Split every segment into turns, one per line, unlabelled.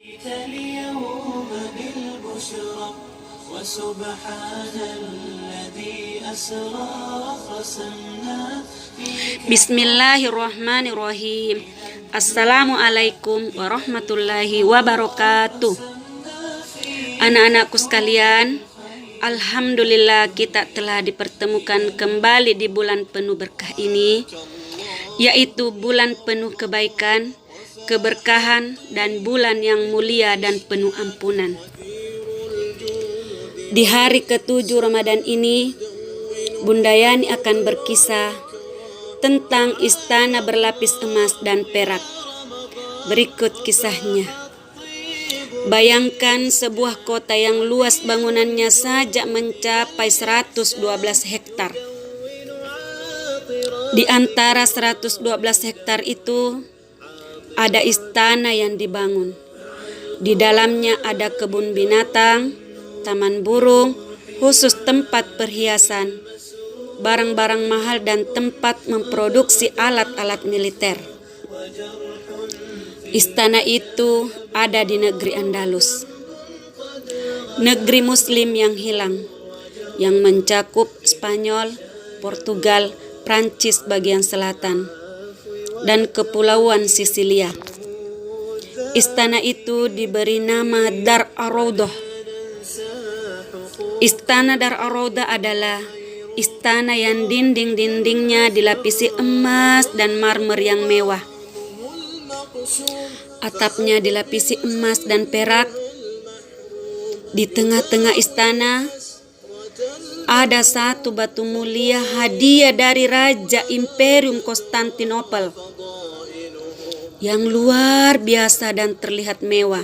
اليوم بالبشرى وسبحان الذي أسرى رسمنا.
Bismillahirrahmanirrahim. Assalamualaikum warahmatullahi wabarakatuh. Anak-anakku sekalian, alhamdulillah kita telah dipertemukan kembali di bulan penuh berkah ini, yaitu bulan penuh kebaikan, keberkahan, dan bulan yang mulia dan penuh ampunan. Di hari ke-7 Ramadan ini, Bunda Yani akan berkisah tentang istana berlapis emas dan perak. Berikut kisahnya. Bayangkan sebuah kota yang luas bangunannya saja mencapai 112 hektar. Di antara 112 hektar itu, ada istana yang dibangun. Di dalamnya ada kebun binatang, taman burung, khusus tempat perhiasan, barang-barang mahal, dan tempat memproduksi alat-alat militer. Istana itu ada di negeri Andalus, negeri Muslim yang hilang, yang mencakup Spanyol, Portugal, Prancis bagian selatan, dan kepulauan Sisilia. Istana itu diberi nama Dar ar-Raudhah. Istana Dar ar-Raudhah adalah istana yang dinding-dindingnya dilapisi emas dan marmer yang mewah. Atapnya dilapisi emas dan perak. Di tengah-tengah istana ada satu batu mulia hadiah dari Raja Imperium Konstantinopel yang luar biasa dan terlihat mewah.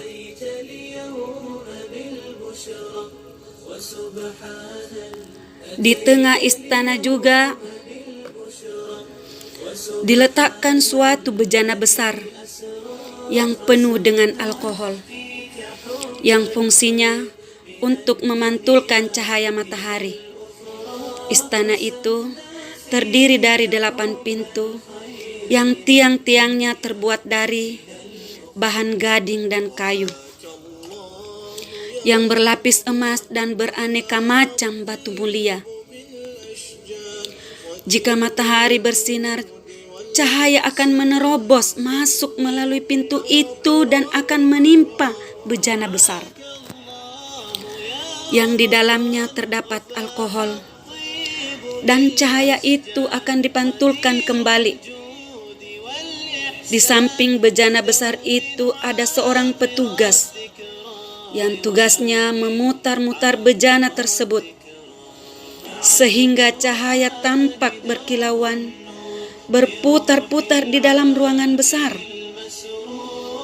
Di tengah istana juga diletakkan suatu bejana besar yang penuh dengan alkohol, yang fungsinya untuk memantulkan cahaya matahari. Istana itu terdiri dari 8 pintu yang tiang-tiangnya terbuat dari bahan gading dan kayu, yang berlapis emas dan beraneka macam batu mulia. Jika matahari bersinar, cahaya akan menerobos masuk melalui pintu itu dan akan menimpa bejana besar yang di dalamnya terdapat alkohol, dan cahaya itu akan dipantulkan kembali. Di samping bejana besar itu ada seorang petugas yang tugasnya memutar-mutar bejana tersebut sehingga cahaya tampak berkilauan, berputar-putar di dalam ruangan besar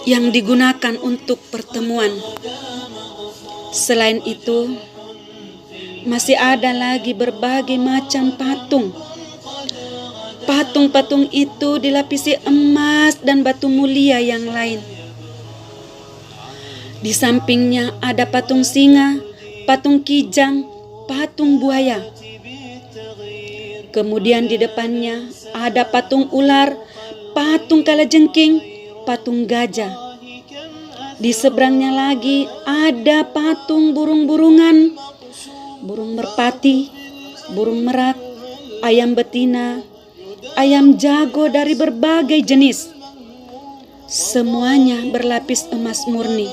yang digunakan untuk pertemuan. Selain itu, masih ada lagi berbagai macam patung. Patung-patung itu dilapisi emas dan batu mulia yang lain. Di sampingnya ada patung singa, patung kijang, patung buaya. Kemudian di depannya ada patung ular, patung kalajengking, patung gajah. Di seberangnya lagi ada patung burung-burungan, burung merpati, burung merak, ayam betina, ayam jago dari berbagai jenis. Semuanya berlapis emas murni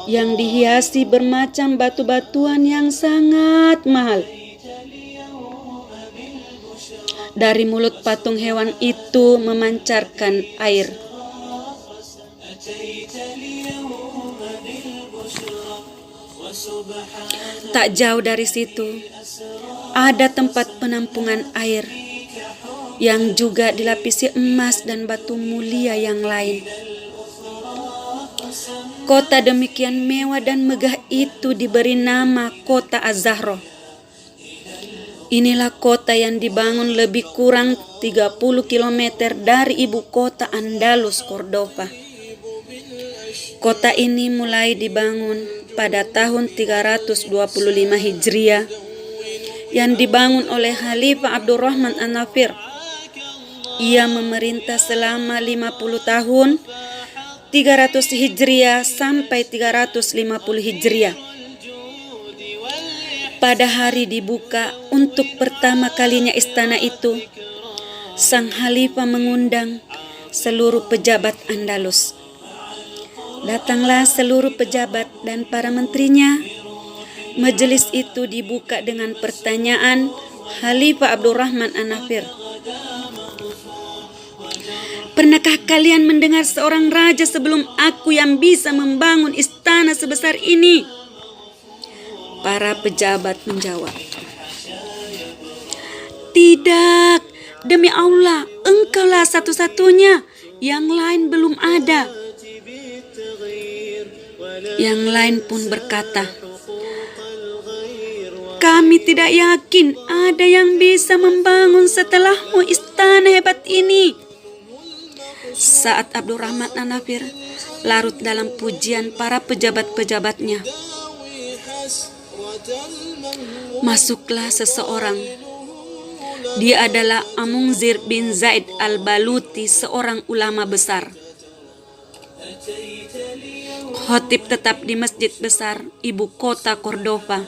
yang dihiasi bermacam batu-batuan yang sangat mahal. Dari mulut patung hewan itu memancarkan air. Tak jauh dari situ ada tempat penampungan air yang juga dilapisi emas dan batu mulia yang lain. Kota demikian mewah dan megah itu diberi nama Kota Az-Zahra. Inilah kota yang dibangun lebih kurang 30 km dari ibu kota Andalus, Cordova. Kota ini mulai dibangun pada tahun 325 Hijriah yang dibangun oleh Khalifah Abdurrahman An-Nafir. Ia memerintah selama 50 tahun 300 Hijriah sampai 350 Hijriah. Pada hari dibuka untuk pertama kalinya istana itu, sang Khalifah mengundang seluruh pejabat Andalus. Datanglah seluruh pejabat dan para menterinya. Majelis itu dibuka dengan pertanyaan Khalifah Abdurrahman An-Nafir. Pernahkah kalian mendengar seorang raja sebelum aku yang bisa membangun istana sebesar ini? Para pejabat menjawab, tidak, demi Allah, engkaulah satu-satunya, yang lain belum ada. Yang lain pun berkata, kami tidak yakin ada yang bisa membangun setelahmu istana hebat ini. Saat Abdurrahman An-Nafir larut dalam pujian para pejabat-pejabatnya, masuklah seseorang. Dia adalah Amunzir bin Zaid al-Baluti, seorang ulama besar, khotib tetap di masjid besar ibu kota Cordova,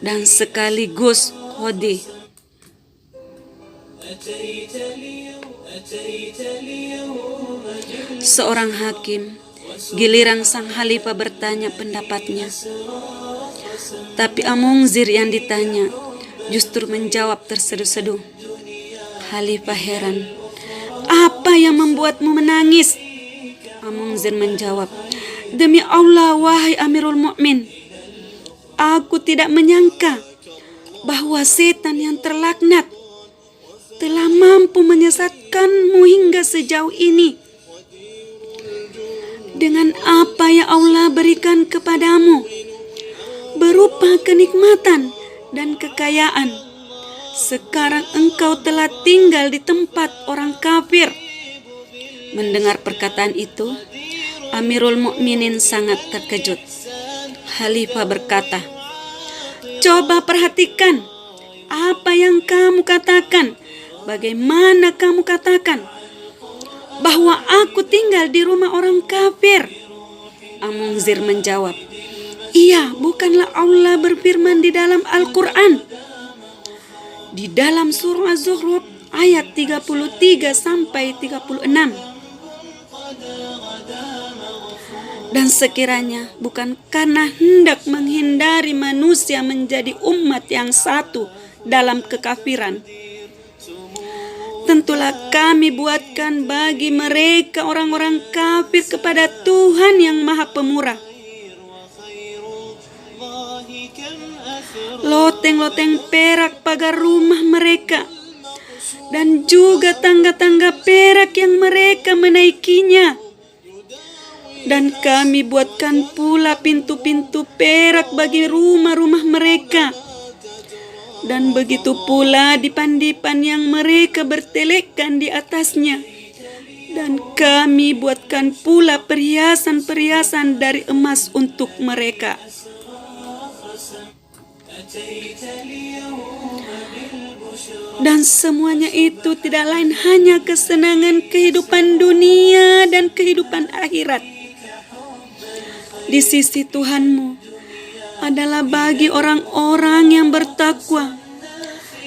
dan sekaligus qadhi. Seorang hakim. Giliran sang Khalifah bertanya pendapatnya, tapi Amunzir yang ditanya justru menjawab terseduh-seduh. Khalifah heran, apa yang membuatmu menangis? Amunzir menjawab, demi Allah wahai Amirul Mukmin, aku tidak menyangka bahwa setan yang terlaknat telah mampu menyesatkanmu hingga sejauh ini. Dengan apa yang Allah berikan kepadamu berupa kenikmatan dan kekayaan, sekarang engkau telah tinggal di tempat orang kafir. Mendengar perkataan itu, Amirul Mukminin sangat terkejut. Khalifah berkata, coba perhatikan apa yang kamu katakan. Bagaimana kamu katakan bahwa aku tinggal di rumah orang kafir? Amunzir menjawab, iya, bukanlah Allah berfirman di dalam Al-Quran, di dalam surah Az-Zukhruf ayat 33 sampai 36. Dan sekiranya bukan karena hendak menghindari manusia menjadi umat yang satu dalam kekafiran, tentulah kami buatkan bagi mereka orang-orang kafir kepada Tuhan yang Maha Pemurah loteng-loteng perak pagar rumah mereka, dan juga tangga-tangga perak yang mereka menaikinya. Dan kami buatkan pula pintu-pintu perak bagi rumah-rumah mereka, dan begitu pula dipan-dipan yang mereka bertelekkan di atasnya. Dan kami buatkan pula perhiasan-perhiasan dari emas untuk mereka. Dan semuanya itu tidak lain hanya kesenangan kehidupan dunia dan kehidupan akhirat di sisi Tuhanmu adalah bagi orang-orang yang bertakwa.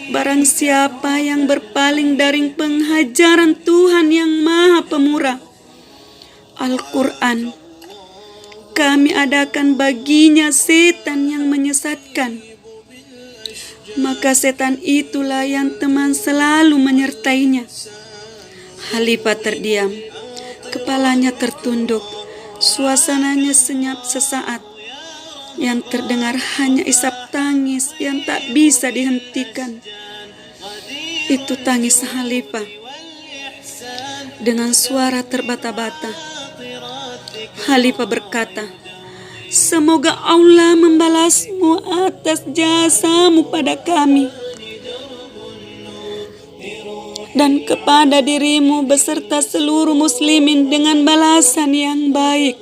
Barang siapa yang berpaling dari penghajaran Tuhan yang Maha Pemurah, Al-Quran, kami adakan baginya setan yang menyesatkan. Maka setan itulah yang teman selalu menyertainya. Khalifah terdiam, kepalanya tertunduk, suasananya senyap sesaat. Yang terdengar hanya isap tangis yang tak bisa dihentikan. Itu tangis Khalifah dengan suara terbata-bata. Khalifah berkata, semoga Allah membalasmu atas jasamu pada kami dan kepada dirimu beserta seluruh muslimin dengan balasan yang baik.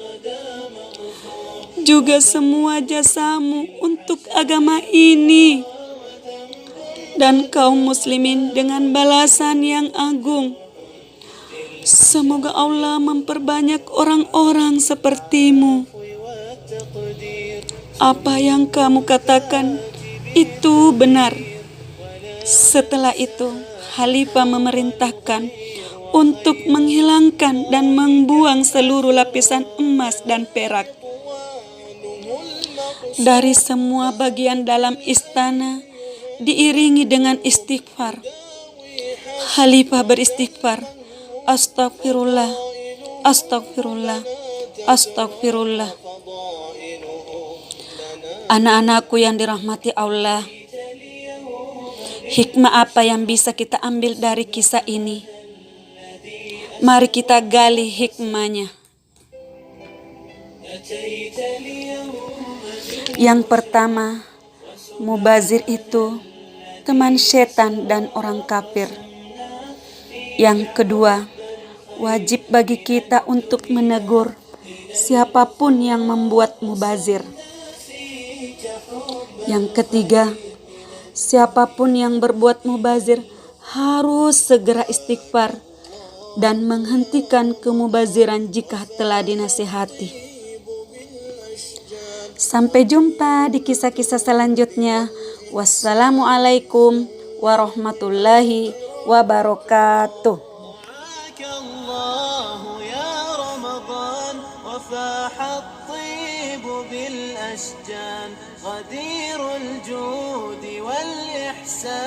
Juga semua jasamu untuk agama ini dan kaum muslimin dengan balasan yang agung. Semoga Allah memperbanyak orang-orang sepertimu. Apa yang kamu katakan itu benar. Setelah itu, Khalifah memerintahkan untuk menghilangkan dan membuang seluruh lapisan emas dan perak dari semua bagian dalam istana, diiringi dengan istighfar. Khalifah beristighfar, astagfirullah, astagfirullah, astagfirullah. Anak-anakku yang dirahmati Allah, hikmah apa yang bisa kita ambil dari kisah ini? Mari kita gali hikmahnya. Yang pertama, mubazir itu teman setan dan orang kafir. Yang kedua, wajib bagi kita untuk menegur siapapun yang membuat mubazir. Yang ketiga, siapapun yang berbuat mubazir harus segera istighfar dan menghentikan kemubaziran jika telah dinasihati. Sampai jumpa di kisah-kisah selanjutnya. Wassalamualaikum warahmatullahi wabarakatuh. غدير الجود والإحسان